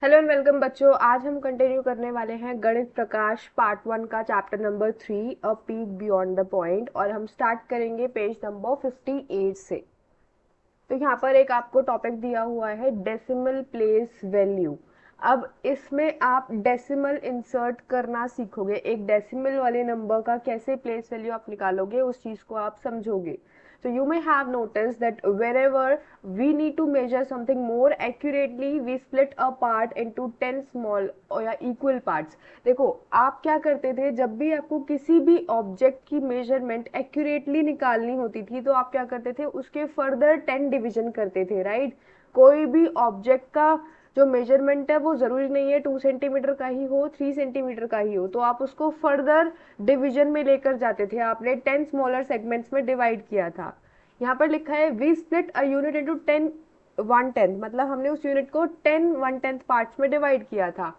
Hello and welcome बच्चों। आज हम कंटिन्यू करने वाले हैं गणित प्रकाश पार्ट 1 का chapter number 3 a peak beyond the point, और हम स्टार्ट करेंगे पेज नंबर 58 से। तो यहाँ पर एक आपको टॉपिक दिया हुआ है डेसिमल प्लेस वैल्यू। अब इसमें आप डेसिमल इंसर्ट करना सीखोगे। एक डेसिमल वाले नंबर का कैसे प्लेस वैल्यू आप निकालोगे उस चीज को आप समझोगे। So you may have noticed that wherever we need to measure something more accurately, we split a part into 10 small or या equal parts. देखो आप क्या करते थे, जब भी आपको किसी भी ऑब्जेक्ट की मेजरमेंट एक्यूरेटली निकालनी होती थी तो आप क्या करते थे, उसके फर्दर 10 डिवीजन करते थे, राइट। कोई भी ऑब्जेक्ट का जो मेजरमेंट है वो जरूरी नहीं है 2 सेंटीमीटर का ही हो, 3 सेंटीमीटर का ही हो, तो आप उसको फर्दर डिवीजन में लेकर जाते थे। आपने 10 स्मॉलर सेगमेंट्स में डिवाइड किया था। यहाँ पर लिखा है we split a unit into 10 1/10, मतलब हमने उस यूनिट को 10 1/10 पार्ट्स में डिवाइड किया था।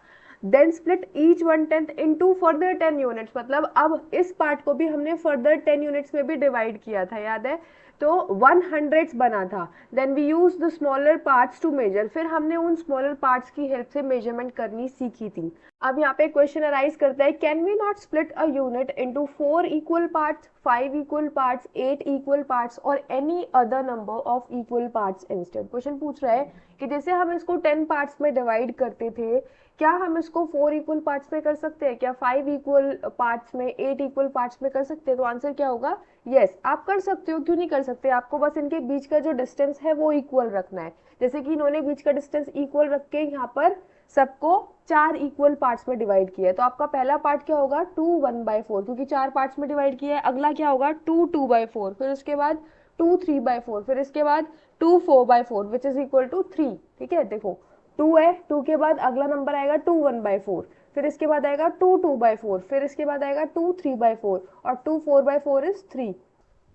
Then split each 1/10 into further 10 units, मतलब अब इस पार्ट को भी हमने फर्दर 10 यूनिट्स में भी डिवाइड किया था, याद है। तो 100 बना था। Then we use the smaller parts to measure, फिर हमने उन स्मॉलर पार्ट्स की हेल्प से मेजरमेंट करनी सीखी थी। अब यहाँ पे क्वेश्चन अराइज करता है, can we not split a unit into 4 equal parts, 5 equal parts, 8 equal parts और any other number of equal parts instead. Question पूछ रहा है कि जैसे हम इसको 10 पार्ट्स में डिवाइड करते थे, क्या हम इसको 4 इक्वल पार्ट्स में कर सकते हैं, क्या 5 इक्वल पार्ट्स में, 8 इक्वल पार्ट्स में कर सकते हैं। तो आंसर क्या होगा, यस आप कर सकते हो। क्यों नहीं कर सकते, आपको बस इनके बीच का जो डिस्टेंस है वो इक्वल रखना है। जैसे कि इन्होंने बीच का डिस्टेंस इक्वल रख के यहाँ पर सबको 4 इक्वल पार्ट्स में डिवाइड किया है। तो आपका पहला पार्ट क्या होगा, 2 1/4, क्योंकि 4 पार्ट्स में डिवाइड किया है। अगला क्या होगा, 2 2/4, फिर उसके बाद 2 3/4, फिर इसके बाद 2 4/4 विच इज इक्वल टू 3। ठीक है, देखो 2 है, 2 के बाद अगला नंबर आएगा 2 1/4, फिर इसके बाद आएगा 2 2/4, फिर इसके बाद आएगा 2 3/4 और 2 4/4 इज 3।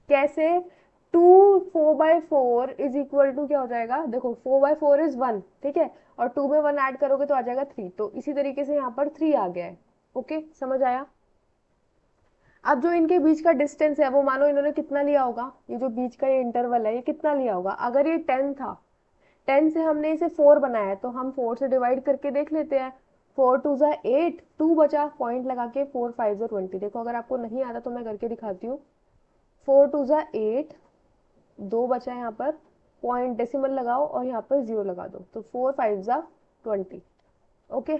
कैसे, 2 4/4 इज इक्वल टू क्या हो जाएगा, देखो 4/4 इज 1, ठीक है, और 2 में 1 ऐड करोगे तो आ जाएगा 3। तो इसी तरीके से यहाँ पर 3 आ गया है। ओके, समझ आया। अब जो इनके बीच का डिस्टेंस है वो मानो इन्होंने कितना लिया होगा, ये जो बीच का ये इंटरवल है ये कितना लिया होगा। अगर ये 10 था, 10 से हमने इसे 4 बनाया है, तो हम 4 से डिवाइड करके देख लेते हैं। 4 2 ज़ा 8, 2 बचा, पॉइंट लगा के 4 5 ज़ा 20। देखो अगर आपको नहीं आता तो मैं करके दिखाती हूँ। 4 2 ज़ा 8, 2 बचा है यहाँ पर, पॉइंट डेसिमल लगाओ और यहाँ पर 0 लगा दो, तो 4 5 ज़ा 20। ओके,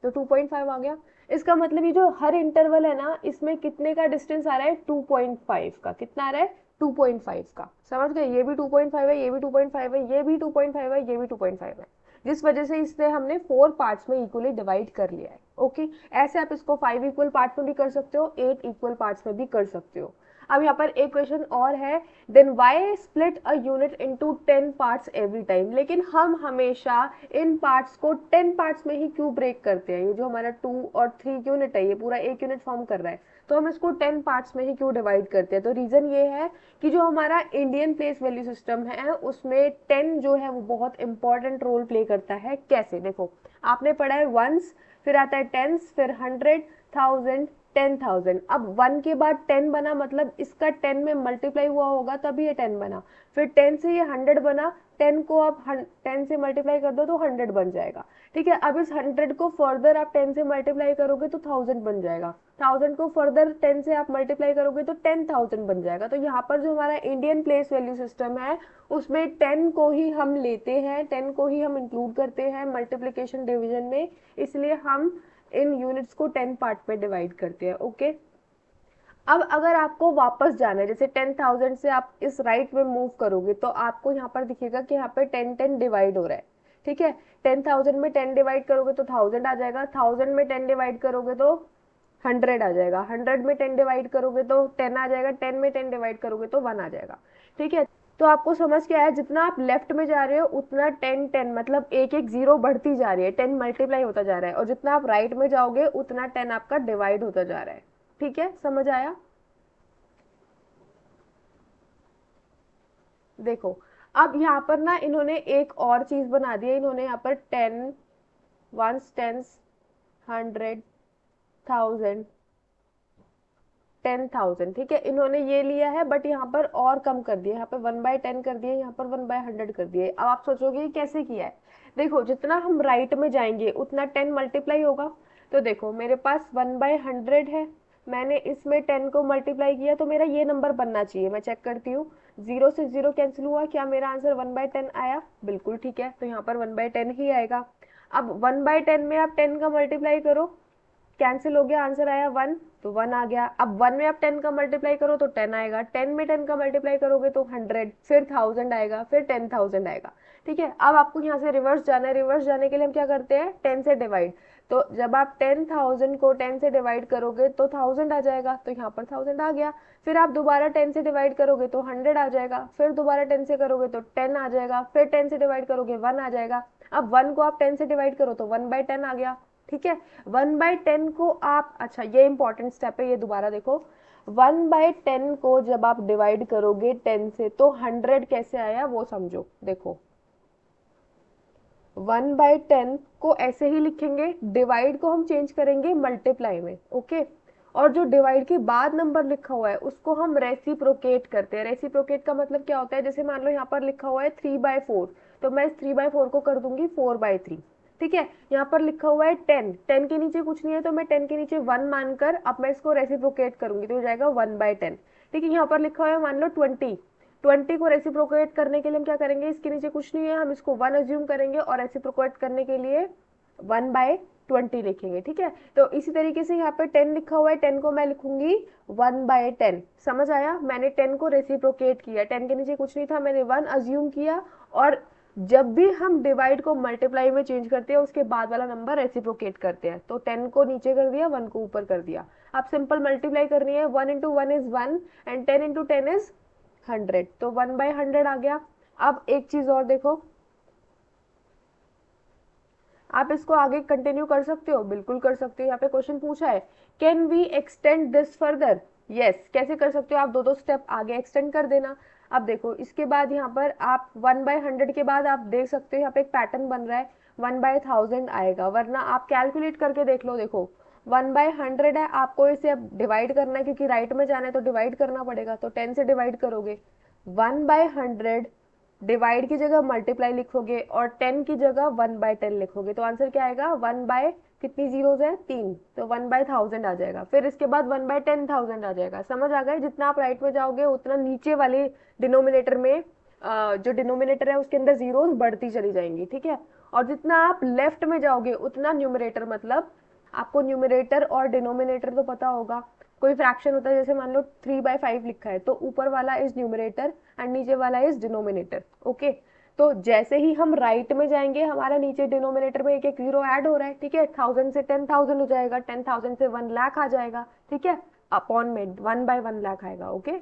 तो 2.5 आ गया। इसका मतलब ये जो हर इंटरवल है ना, इसमें कितने का डिस्टेंस आ रहा है, 2.5 का। कितना आ रहा है, 2.5 का। समझ गए, ये भी 2.5 है, ये भी 2.5 है, ये भी 2.5 है, ये भी 2.5 है, जिस वजह से इससे हमने 4 पार्ट्स में इक्वली डिवाइड कर लिया है। ओके, ऐसे आप इसको 5 इक्वल पार्ट में भी कर सकते हो, 8 इक्वल पार्ट्स में भी कर सकते हो। अब यहाँ पर एक क्वेश्चन और है, then why split a unit into 10 parts every time. लेकिन हम हमेशा इन पार्ट्स को 10 पार्ट्स में ही क्यों ब्रेक करते हैं। ये जो हमारा 2 और 3 यूनिट है, ये पूरा एक यूनिट फॉर्म कर रहा है, तो हम इसको 10 पार्ट्स में ही क्यों डिवाइड करते हैं। तो रीजन ये है कि जो हमारा इंडियन प्लेस वैल्यू सिस्टम है उसमें 10 जो है वो बहुत इंपॉर्टेंट रोल प्ले करता है। कैसे, देखो आपने पढ़ा है वंस, फिर आता है टेंस, फिर 100 1000 10,000। अब 1 के बाद 10 बना, मतलब इसका 10 में मल्टीप्लाई हुआ होगा तभी ये 10 बना। फिर 10 से ये 100 बना, 10 को आप 10 से मल्टीप्लाई कर दो तो 100 बन जाएगा। ठीक है, अब इस 100 को फर्दर आप 10 से मल्टीप्लाई करोगे तो 1000 बन जाएगा। 1000 को फर्दर 10 से आप मल्टीप्लाई करोगे तो 10,000 बन जाएगा। तो यहाँ पर जो हमारा इंडियन प्लेस वैल्यू सिस्टम है उसमें 10 को ही हम लेते हैं, 10 को ही हम इंक्लूड करते हैं मल्टीप्लीकेशन डिवीजन में, इसलिए हम इन यूनिट्स को 10 पार्ट में डिवाइड करते हैं। ओके, अब अगर आपको वापस जाना है, जैसे 10,000 से आप इस राइट में मूव करोगे तो आपको यहाँ पर दिखेगा कि यहाँ पे 10 10 डिवाइड हो रहा है। ठीक है, 10,000 में 10 डिवाइड करोगे तो 1000 आ जाएगा, 1000 में 10 डिवाइड करोगे तो 100 आ जाएगा, 100 में 10 डिवाइड करोगे तो 10 आ जाएगा, 10 में 10 डिवाइड करोगे तो 1 आ जाएगा। ठीक है, तो आपको समझ के आया, जितना आप लेफ्ट में जा रहे हो उतना 10 10 मतलब एक एक जीरो बढ़ती जा रही है, 10 मल्टीप्लाई होता जा रहा है, और जितना आप राइट में जाओगे उतना 10 आपका डिवाइड होता जा रहा है। ठीक है, समझ आया। देखो अब यहाँ पर ना इन्होंने एक और चीज बना दी है, इन्होंने यहाँ पर 10 वंस, टेंस, 100 1000 10,000, ठीक है, इन्होंने ये लिया है, बट यहाँ पर और कम कर दिया, यहाँ पे 1/10 कर दिए, यहाँ पर 1/100 कर दिए। अब आप सोचोगे कैसे किया है। देखो जितना हम राइट में जाएंगे उतना 10 मल्टीप्लाई होगा। तो देखो मेरे पास 1/100 है, मैंने इसमें 10 को मल्टीप्लाई किया तो मेरा ये नंबर बनना चाहिए। मैं चेक करती हूँ, 0 से 0 कैंसिल हुआ, क्या मेरा आंसर 1/10 आया? बिल्कुल ठीक है, तो यहाँ पर 1/10 ही आएगा। अब 1/10 में आप 10 का मल्टीप्लाई करो, कैंसिल हो गया, आंसर आया 1, तो 1 आ गया। अब 1 में आप 10 का मल्टीप्लाई करो तो 10 आएगा, 10 में 10 का मल्टीप्लाई करोगे तो 100, फिर 1000 आएगा, फिर 10,000 आएगा। ठीक है, अब आपको यहाँ से रिवर्स जाना है। रिवर्स जाने के लिए हम क्या करते हैं, 10 से डिवाइड। तो जब आप 10,000 को 10 से डिवाइड करोगे तो 1000 आ जाएगा, तो यहाँ पर 1000 आ गया। फिर आप दोबारा 10 से डिवाइड करोगे तो 100 आ जाएगा, फिर दोबारा 10 से करोगे तो 10 आ जाएगा, फिर 10 से डिवाइड करोगे 1 आ जाएगा। अब 1 को आप 10 से डिवाइड करो तो 1/10 आ गया। ठीक है, 1/10 को आप, अच्छा ये इंपॉर्टेंट स्टेप है, ये दोबारा देखो। 1/10 को जब आप डिवाइड करोगे 10 से तो 100 कैसे आया वो समझो। देखो 1/10 को ऐसे ही लिखेंगे, डिवाइड को हम चेंज करेंगे मल्टीप्लाई में। ओके, और जो डिवाइड के बाद नंबर लिखा हुआ है उसको हम रेसिप्रोकेट करते हैं। रेसिप्रोकेट का मतलब क्या होता है, जैसे मान लो यहाँ पर लिखा हुआ है 3/4, तो मैं इस 3/4 को कर दूंगी 4/3। ठीक है, यहाँ पर लिखा हुआ है 10, 10 के नीचे कुछ नहीं है तो मैं 10 के नीचे 1 मानकर अब मैं इसको रेसिप्रोकेट करूंगी तो हो जाएगा 1/10। ठीक है, यहाँ पर लिखा हुआ है मान लो 20, 20 को रेसिप्रोकेट करने के लिए हम क्या करेंगे, इसके नीचे कुछ नहीं है, हम इसको 1 अज्यूम करेंगे और रेसिप्रोकेट करने के लिए 1/20 लिखेंगे। ठीक है, तो इसी तरीके से यहाँ पे 10 लिखा हुआ है, 10 को मैं लिखूंगी 1/10। समझ आया, मैंने 10 को रेसिप्रोकेट किया, 10 के नीचे कुछ नहीं था, मैंने 1 अज्यूम किया। और जब भी हम डिवाइड को मल्टीप्लाई में चेंज करते हैं उसके बाद वाला नंबर रेसिप्रोकेट करते हैं, तो 10 को नीचे कर दिया, 1 को ऊपर कर दिया। अब सिंपल मल्टीप्लाई करनी है, 1 into 1 is 1 and 10 into 10 is 100, तो 1/100 आ गया। अब एक चीज और देखो, आप इसको आगे कंटिन्यू कर सकते हो, बिल्कुल कर सकते हो। यहाँ पे क्वेश्चन पूछा है, can we extend this further? Yes, कैसे कर सकते हो, आप दो दो स्टेप आगे एक्सटेंड कर देना। अब देखो इसके बाद यहाँ पर आप 1/100 के बाद आप देख सकते हो यहाँ पे एक पैटर्न बन रहा है, 1/1000 आएगा, वरना आप कैलकुलेट करके देख लो। देखो 1/100 है, आपको इसे अब डिवाइड करना है क्योंकि राइट में जाना है तो डिवाइड करना पड़ेगा, तो 10 से डिवाइड करोगे, 1/100 डिवाइड की जगह मल्टीप्लाई लिखोगे और 10 की जगह 1/10 लिखोगे, तो आंसर क्या आएगा, 1 बाय कितनी जीरोज है, 3, तो 1/1000 आ जाएगा। फिर इसके बाद 1/10000 आ जाएगा। समझ आ गए, जितना आप राइट में जाओगे उतना नीचे वाले डिनोमिनेटर में जो डिनोमिनेटर है उसके अंदर जीरोज बढ़ती चली जाएंगी। ठीक है, और जितना आप लेफ्ट में जाओगे उतना न्यूमरेटर, मतलब आपको न्यूमरेटर और डिनोमिनेटर तो पता होगा, कोई फ्रैक्शन होता है जैसे मान लो 3/5 लिखा है तो ऊपर वाला इज न्यूमरेटर एंड नीचे वाला इज डिनोमिनेटर। ओके, तो जैसे ही हम राइट में जाएंगे हमारा नीचे डिनोमिनेटर में एक एक जीरो ऐड हो रहा है। ठीक है, 1000 से 10,000 हो जाएगा, 10,000 से 1 लाख आ जाएगा। ठीक है, अपॉन में 1/1 लाख आएगा। ओके,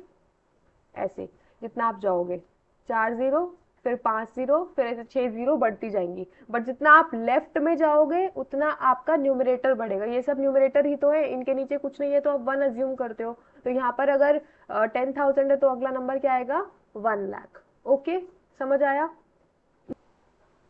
ऐसे जितना आप जाओगे, 4 जीरो, फिर 5 जीरो, फिर ऐसे 6 जीरो बढ़ती जाएंगी, बट जितना आप लेफ्ट में जाओगे उतना आपका न्यूमरेटर बढ़ेगा। ये सब न्यूमरेटर ही तो है, इनके नीचे कुछ नहीं है तो आप 1 अज्यूम करते हो, तो यहाँ पर अगर 10,000 है तो अगला नंबर क्या आएगा, 1 लाख। ओके, समझ आया।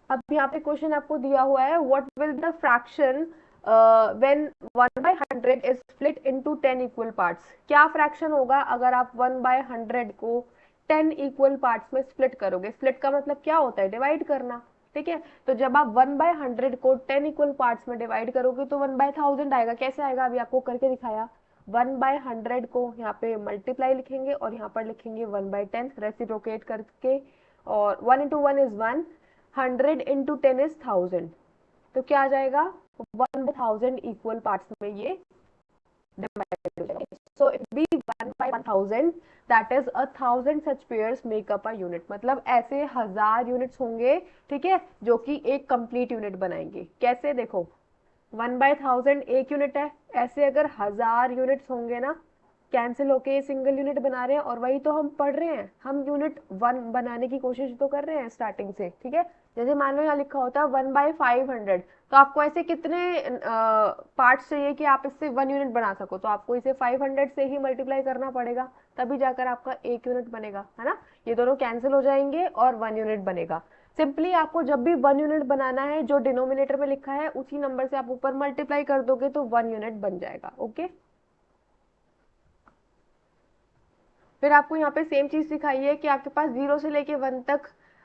अब यहाँ पे क्वेश्चन आपको दिया हुआ है, what will the fraction when 1/100 is split into 10 equal parts? क्या फ्रैक्शन होगा अगर आप 1/100 को 10 इक्वल पार्ट्स में स्प्लिट करोगे? स्प्लिट का मतलब क्या होता है, डिवाइड करना। ठीक है, तो जब आप 1/100 को 10 इक्वल पार्ट्स में डिवाइड करोगे तो 1/1000 आएगा। कैसे आएगा, अभी आपको करके दिखाया। 1/100 को यहाँ पे मल्टीप्लाई लिखेंगे और यहाँ पर लिखेंगे 1/10 रेसिप्रोकेट करके, और 1 इंटू 1 इज 1, 100 इंटू 10 इज 1000, तो क्या आ जाएगा, 1/1000 इक्वल पार्ट्स में ये डिवाइड हो जाएगा। So it be 1/1000, that is 1000 such pairs make up a unit, मतलब ऐसे 1000 यूनिट्स होंगे। ठीक है, जो कि एक कंप्लीट यूनिट बनाएंगे। कैसे, देखो 1/1000 एक यूनिट है, ऐसे अगर 1000 यूनिट्स होंगे ना, कैंसिल होके सिंगल यूनिट बना रहे हैं, और वही तो हम पढ़ रहे हैं, हम यूनिट 1 बनाने की कोशिश तो कर रहे हैं स्टार्टिंग से। ठीक है, जैसे मान लो यहाँ लिखा होता है 1/500, तो आपको ऐसे कितने पार्ट्स चाहिए कि आप इससे 1 यूनिट बना सको, तो आपको इसे 500 से ही मल्टीप्लाई करना पड़ेगा, तभी जाकर आपका 1 यूनिट बनेगा, है ना। ये दोनों कैंसिल हो जाएंगे और 1 यूनिट बनेगा। सिंपली आपको जब भी 1 यूनिट बनाना है, जो डिनोमिनेटर में लिखा है उसी नंबर से आप ऊपर मल्टीप्लाई कर दोगे तो 1 यूनिट बन जाएगा। ओके, फिर आपको यहाँ पे सेम चीज सिखाई है कि आपके पास 0 से लेके 1 तक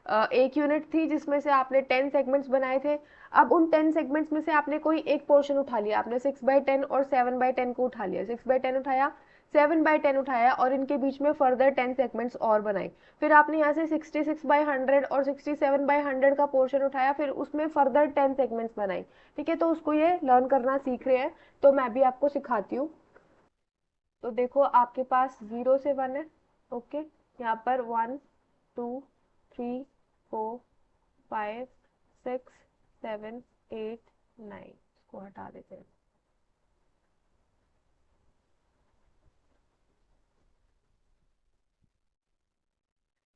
एक यूनिट थी जिसमें से आपने 10 सेगमेंट्स बनाए थे। अब उन 10 सेगमेंट्स में से आपने कोई एक पोर्शन उठा लिया, आपने 6/10 और 7/10 को उठा लिया, 6/10 उठाया, 7/10 उठाया और इनके बीच में फर्दर 10 सेगमेंट्स और बनाए। फिर आपने यहाँ से 66/100 और 67/100 का पोर्शन उठाया, फिर उसमें फर्दर 10 सेगमेंट्स बनाए। ठीक है, तो उसको ये लर्न करना सीख रहे हैं, तो मैं भी आपको सिखाती हूँ। तो देखो आपके पास 0 से 1 है। ओके, यहाँ पर 1 2 3 4 5 6 7 8 9, इसको हटा देते हैं।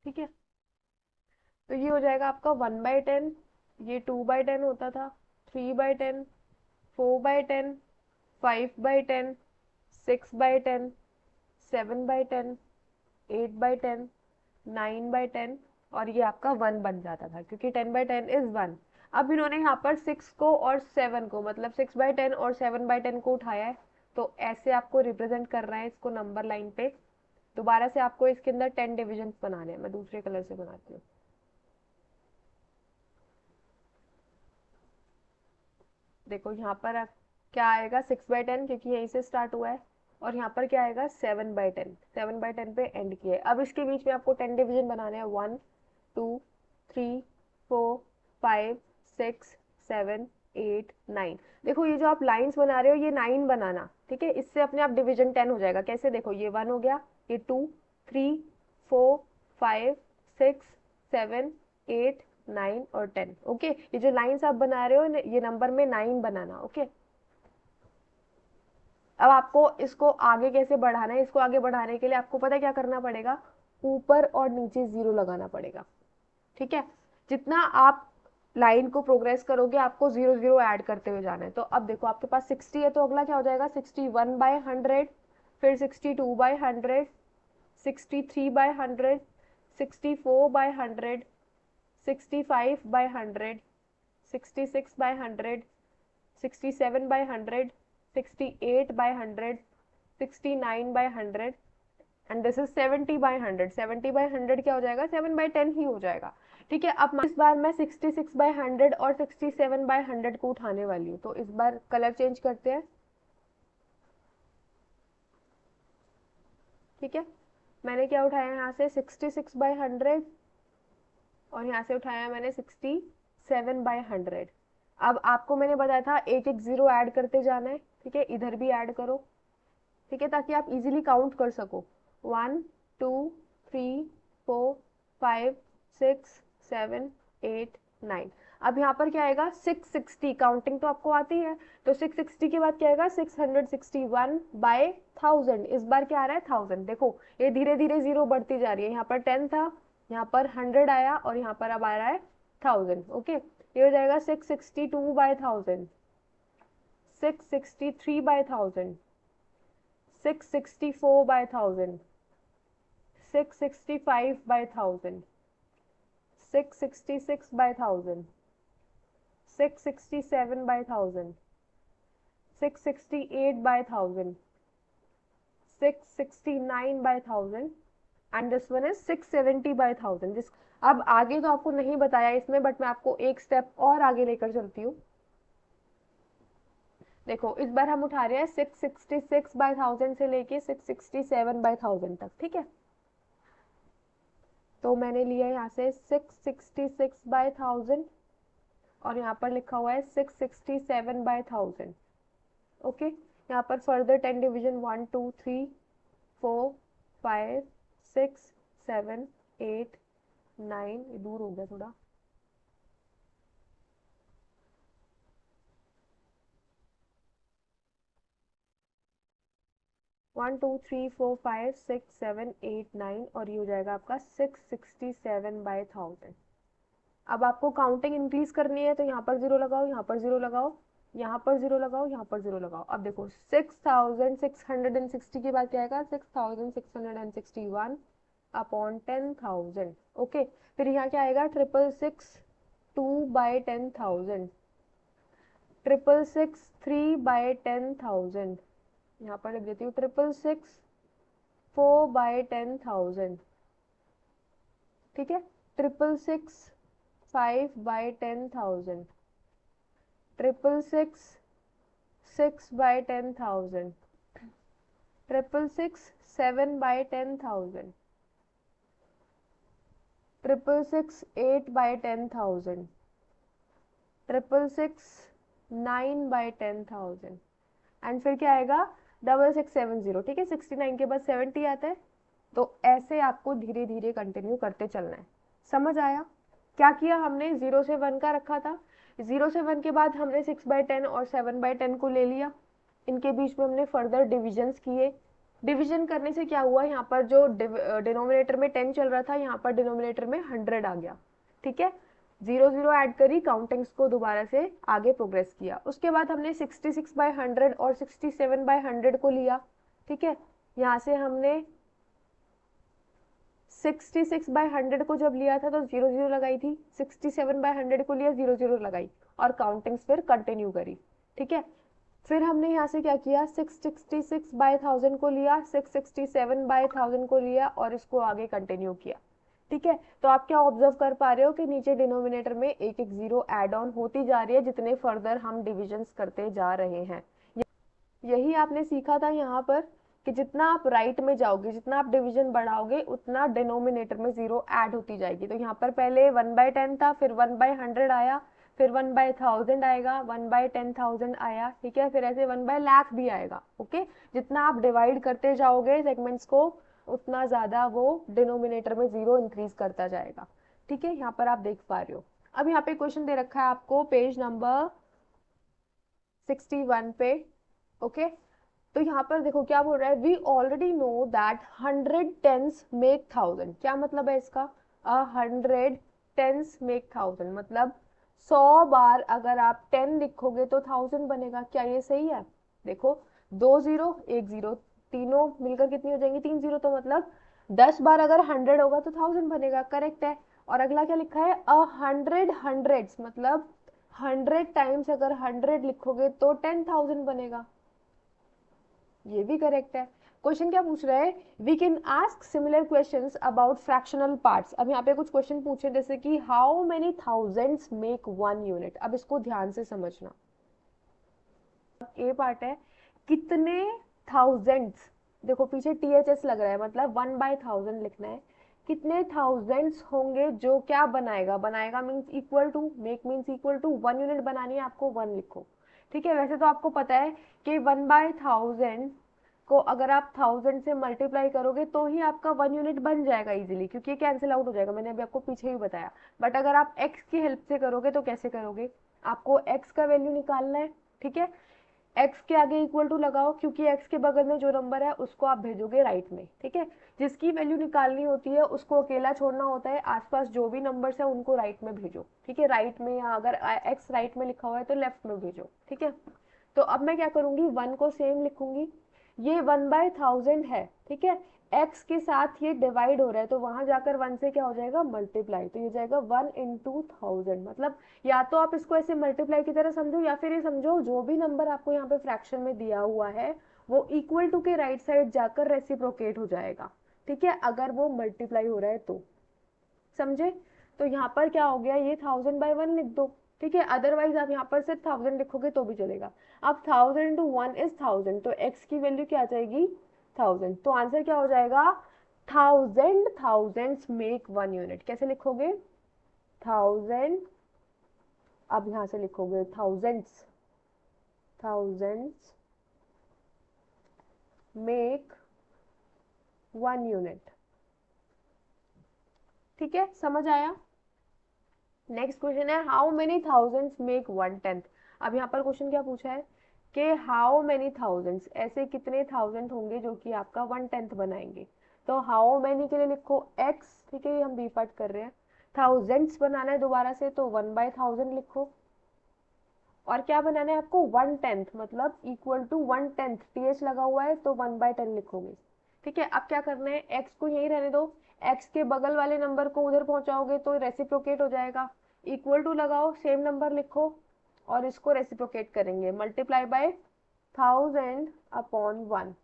ठीक है, तो ये हो जाएगा आपका 1/10, ये 2/10 होता था, 3/10, 4/10, 5/10, 6/10, 7/10, 8/10, 9/10, और ये आपका 1 बन जाता था क्योंकि 10/10 इज 1। अब इन्होंने यहाँ पर 6 को और 7 को, मतलब 6/10 और 7/10 को उठाया है, तो ऐसे आपको रिप्रेजेंट करना है इसको नंबर लाइन पे। दोबारा से आपको इसके अंदर 10 डिविजन बनाने हैं, मैं दूसरे कलर से बनाती हूँ। देखो यहाँ पर क्या आएगा, 6/10 क्योंकि यहीं से स्टार्ट हुआ है, और यहाँ पर क्या आएगा, 7/10, 7/10 पे एंड किया है। अब इसके बीच में आपको 10 डिवीजन बनाने हैं, 1 2 3 4 5 6 7 8 9। देखो ये जो आप लाइंस बना रहे हो ये 9 बनाना, ठीक है, इससे अपने आप डिवीजन 10 हो जाएगा। कैसे, देखो ये 1 हो गया, ये 2 3 4 5 6 7 8 9 और 10। ओके, ये जो लाइंस आप बना रहे हो ये नंबर में 9 बनाना। ओके, अब आपको इसको आगे कैसे बढ़ाना है, इसको आगे बढ़ाने के लिए आपको पता है क्या करना पड़ेगा, ऊपर और नीचे 0 लगाना पड़ेगा। ठीक है, जितना आप लाइन को प्रोग्रेस करोगे आपको 0 0 ऐड करते हुए जाना है। तो अब देखो आपके पास 60 है, तो अगला क्या हो जाएगा, 61/100, फिर 62/100, 63/100, 64/100, 65/100, 66/100, 67/100, 68/100, 69/100, एंड दिस इज 70/100। 70/100 क्या हो जाएगा, 7/10 ही हो जाएगा। ठीक है, अब इस बार मैं 66/100 और 67/100 को उठाने वाली हूँ, तो इस बार कलर चेंज करते हैं। ठीक है, मैंने क्या उठाया यहाँ से, 66/100, और यहाँ से उठाया मैंने 67/100। अब आपको मैंने बताया था एक एक 0 ऐड करते जाना है। ठीक है, इधर भी ऐड करो। ठीक है, ताकि आप इजीली काउंट कर सको, 1 2 3 4 5 6 7 8 9। अब यहाँ पर क्या आएगा, 660, काउंटिंग तो आपको आती है, तो 660 के बाद क्या आएगा, 661/1000। इस बार क्या आ रहा है, 1000। देखो ये धीरे धीरे 0 बढ़ती जा रही है, यहाँ पर 10 था, यहाँ पर 100 आया, और यहाँ पर अब आ रहा है 1000। ओके, ये हो जाएगा 662/1000, 663/1000, 664/1000, 665/1000, 666/1000, 667/1000, 668/1000, 669/1000, एंड दिस वन इज 670/1000। जिस अब आगे तो आपको नहीं बताया इसमें, बट मैं आपको एक स्टेप और आगे लेकर चलती हूँ। देखो इस बार हम उठा रहे हैं 666/1000 से लेके 667/1000 तक। ठीक है, तो मैंने लिया यहाँ से 666/1000, और यहाँ पर लिखा हुआ है 667/1000। ओके, यहाँ पर फर्दर 10 डिवीजन, 1 2 3 4 5 6 7 8 9, ये दूर हो गया थोड़ा, 1 2 3 4 5 6 7 8 9, और ये हो जाएगा आपका 667/1000। अब आपको काउंटिंग इंक्रीज करनी है, तो यहाँ पर 0 लगाओ, यहाँ पर 0 लगाओ, यहाँ पर 0 लगाओ, यहाँ पर 0 लगाओ। अब देखो 6660 के बाद क्या आएगा, 6661/10,000। ओके, फिर यहाँ क्या आएगा, 666/10,000, 666/10,000, यहाँ पर लिख देती हूँ 666/10,000। ठीक है, 666 666 6 by 10,000 666 7 by 10,000 666 8 by 10,000 666 9 by 10,000 and फिर क्या आएगा 6670। ठीक है, 69 के बाद 70 आता है। तो ऐसे आपको धीरे धीरे कंटिन्यू करते चलना है। समझ आया? क्या किया हमने, 0 से 1 का रखा था, 0 से 1 के बाद हमने 6/10 और 7/10 को ले लिया। इनके बीच में हमने फर्दर डिविजन्स किए। डिवीजन करने से क्या हुआ, यहाँ पर जो डिनोमिनेटर में 10 चल रहा था, यहाँ पर डिनोमिनेटर में 100 आ गया। ठीक है, 0 0 ऐड करी, काउंटिंग्स को दोबारा से आगे प्रोग्रेस किया। उसके बाद हमने 66/100 और 67/100 को लिया। ठीक है, यहाँ से हमने 66/100 को जब लिया था तो 0 0 लगाई थी, 67/100 को लिया 0 0 लगाई और काउंटिंग्स फिर कंटिन्यू करी। ठीक है, फिर हमने यहाँ से क्या किया, 666/1000 को लिया, 667/1000 को लिया और इसको आगे कंटिन्यू किया। ठीक है, तो आप क्या ऑब्जर्व कर पा रहे हो कि नीचे डिनोमिनेटर में एक एक जीरो ऐड ऑन होती जा रही है जितने फर्दर हम डिविजन्स करते जा रहे हैं। यही आपने सीखा था यहाँ पर कि जितना आप राइट में जाओगे, जितना आप डिवीजन बढ़ाओगे, उतना डिनोमिनेटर में जीरो ऐड होती जाएगी। तो यहाँ पर पहले 1/10 था, फिर 1/100 आया, फिर 1/1000 आएगा, 1/10,000 आया। ठीक है, फिर ऐसे 1/लाख भी आएगा। ओके, जितना आप डिवाइड करते जाओगे सेगमेंट्स को, उतना ज्यादा वो डिनोमिनेटर में जीरो इंक्रीज करता जाएगा। ठीक है, यहाँ पर आप देख पा रहे हो। अब यहाँ पे क्वेश्चन दे रखा है आपको पेज नंबर 61 पे। ओके, तो यहाँ पर देखो क्या बोल रहा है, we already know that 100 tens make 1000। क्या मतलब है इसका, 100 टेंस मेक 1000 मतलब 100 बार अगर आप 10 लिखोगे तो 1000 बनेगा। क्या ये सही है? देखो 2 0 1 0 तीनों मिलकर कितनी हो जाएंगी, 3 0, तो मतलब 10 बार अगर 100 होगा तो 1000 बनेगा। करेक्ट है। और अगला क्या लिखा है, 100 हंड्रेड्स मतलब 100 टाइम्स अगर 100 लिखोगे तो 10,000 बनेगा। ये भी करेक्ट है। क्वेश्चन क्या पूछ रहा है, we can ask similar questions about fractional parts. अब यहाँ पे कुछ क्वेश्चन पूछे जैसे कि how many thousands make 1 unit. अब इसको ध्यान से समझना। ए पार्ट है, कितने थाउजेंड्स, देखो पीछे THS लग रहा है मतलब 1/1000 लिखना है। कितने थाउजेंड्स होंगे जो क्या बनाएगा, बनाएगा means equal to, make means equal to 1 unit बनानी है आपको, 1 लिखो। ठीक है, वैसे तो आपको पता है कि 1/1000 को अगर आप 1000 से मल्टीप्लाई करोगे तो ही आपका 1 यूनिट बन जाएगा इजीली, क्योंकि ये कैंसिल आउट हो जाएगा, मैंने अभी आपको पीछे ही बताया। बट अगर आप x की हेल्प से करोगे तो कैसे करोगे, आपको x का वैल्यू निकालना है। ठीक है, x के आगे इक्वल टू लगाओ, क्योंकि x के बगल में जो नंबर है उसको आप भेजोगे राइट में। ठीक है, जिसकी वैल्यू निकालनी होती है उसको अकेला छोड़ना होता है, आसपास जो भी नंबर्स है उनको राइट में भेजो। ठीक है, राइट में, या अगर x राइट में लिखा हुआ है तो लेफ्ट में भेजो। ठीक है, तो अब मैं क्या करूंगी, 1 को सेम लिखूंगी, ये 1/1000 है। ठीक है, x के साथ ये डिवाइड हो रहा है तो वहां जाकर 1 से क्या हो जाएगा, मल्टीप्लाई, तो ये जाएगा 1 into 1000। मतलब या तो आप इसको ऐसे मल्टीप्लाई की तरह समझो, या फिर ये समझो जो भी नंबर आपको यहाँ पे फ्रैक्शन में दिया हुआ है वो इक्वल टू के राइट साइड जाकर रेसिप्रोकेट हो जाएगा। ठीक है, अगर वो मल्टीप्लाई हो रहा है तो, समझे? तो यहाँ पर क्या हो गया, ये 1000/1 लिख दो। ठीक है, अदरवाइज आप यहाँ पर सिर्फ 1000 लिखोगे तो भी चलेगा। अब 1000 into 1 is 1000, तो x की वैल्यू क्या आ जाएगी, 1000। तो आंसर क्या हो जाएगा, 1000 थाउजेंड्स मेक 1 यूनिट। कैसे लिखोगे, 1000, अब यहाँ से लिखोगे थाउजेंड्स, थाउजेंड्स मेक 1 यूनिट। ठीक है, समझ आया? नेक्स्ट क्वेश्चन है, हाउ मेनी थाउजेंड्स मेक 1/10। अब यहाँ पर क्वेश्चन क्या पूछा है कि हाउ मेनी थाउजेंड्स, ऐसे कितने थाउजेंड होंगे जो कि आपका 1/10 बनाएंगे। तो हाउ मेनी के लिए लिखो x। ठीक है, ये हम बी पार्ट कर रहे हैं, थाउजेंड्स बनाना है दोबारा से तो 1/1000 लिखो, और क्या बनाना है आपको, 1/10 मतलब इक्वल टू 1/10, th लगा हुआ है तो 1/10 लिखोगे। ठीक है, अब क्या करना है, x को यही रहने दो, x के बगल वाले नंबर को उधर पहुंचाओगे तो रेसिप्रोकेट हो जाएगा, इक्वल टू लगाओ, सेम नंबर लिखो और इसको रेसिप्रोकेट करेंगे, मल्टीप्लाई बाय 1000/1।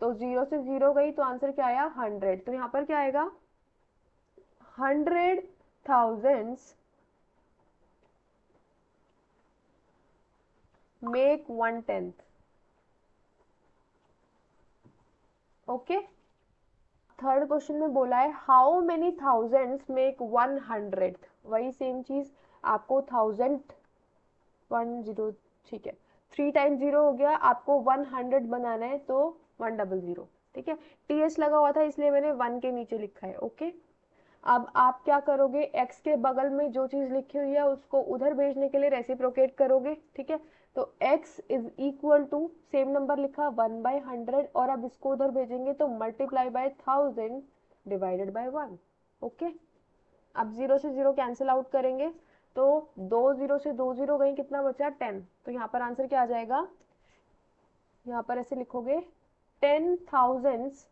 तो 0 से 0 गई तो आंसर क्या आया, 100। तो यहाँ पर क्या आएगा, 100 thousands make 1/10. Okay, third question में बोला है हाउ मेनी थाउजेंड्स मेक 100। वही सेम चीज, आपको 1000 10, ठीक है, 3 टाइम्स 0 हो गया, आपको 100 बनाना है तो 100, ठीक है। टीएस लगा हुआ था इसलिए मैंने 1 के नीचे लिखा है। ओके, अब आप क्या करोगे, x के बगल में जो चीज लिखी हुई है उसको उधर भेजने के लिए रेसिप्रोकेट करोगे, ठीक है। तो x is equal to same number लिखा 1/100, और अब इसको उधर भेजेंगे तो multiply by 1000 divided by 1। Okay, अब 0 से 0 कैंसिल आउट करेंगे तो 2 0 से 2 0 गई, कितना बचा 10। तो यहाँ पर आंसर क्या आ जाएगा, यहाँ पर ऐसे लिखोगे 10,000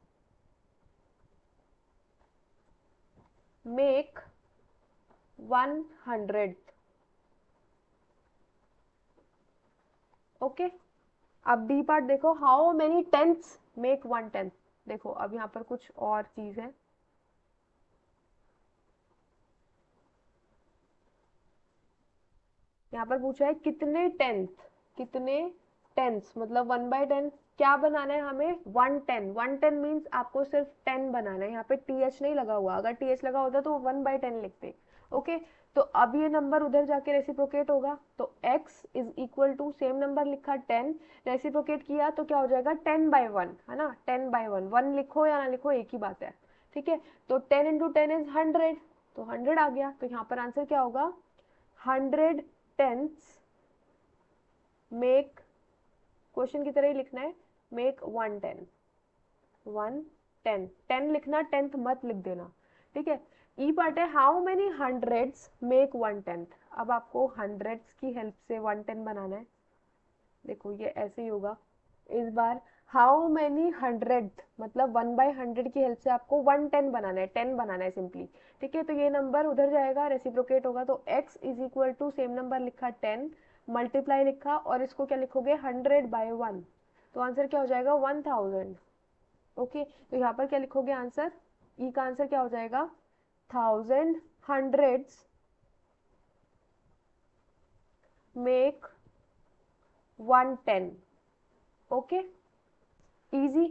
मेक 100। ओके, अब डी पार्ट देखो, हाउ मेनी टेंथ्स मेक 1/10। देखो अब यहाँ पर कुछ और चीज है, यहाँ पर पूछा है कितने टेंथ, कितने टेंथ्स मतलब 1/10 क्या बनाना है हमें, 110। 110 मीन्स आपको सिर्फ 10 बनाना है, यहाँ पे टीएच नहीं लगा हुआ, अगर टीएच लगा होता तो 1/10 लिखते। ओके, तो अब ये नंबर उधर जाके रेसिप्रोकेट होगा, तो x is equal to same number लिखा 10, रेसिप्रोकेट किया तो क्या हो जाएगा 10/1, है ना, 10/1, 1 लिखो या ना लिखो एक ही बात है, ठीक है। तो 10 इंटू 10 इज 100, तो 100 आ गया, तो यहाँ पर आंसर क्या होगा, 100 टेंथ्स मेक, क्वेश्चन की तरह ही लिखना है, मेक 1/10, 1/10, 10 लिखना, 10th मत लिख देना, ठीक है। ई पार्ट है हाउ मेनी हंड्रेड्स मेक 1/10। अब आपको हंड्रेड्स की हेल्प से 1/10 बनाना है, देखो ये ऐसे ही होगा, इस बार हाउ मेनी हंड्रेड मतलब 1/100 की हेल्प से आपको 1/10 बनाना है, 10 बनाना है सिंपली, ठीक है। तो ये नंबर उधर जाएगा, रेसिप्रोकेट होगा, तो x is equal to same number लिखा 10, मल्टीप्लाई लिखा, और इसको क्या लिखोगे 100/1, तो आंसर क्या हो जाएगा 1000। ओके, तो यहाँ पर क्या लिखोगे आंसर, ई का आंसर क्या हो जाएगा 1000 हंड्रेड्स मेक 1/10। Okay, easy.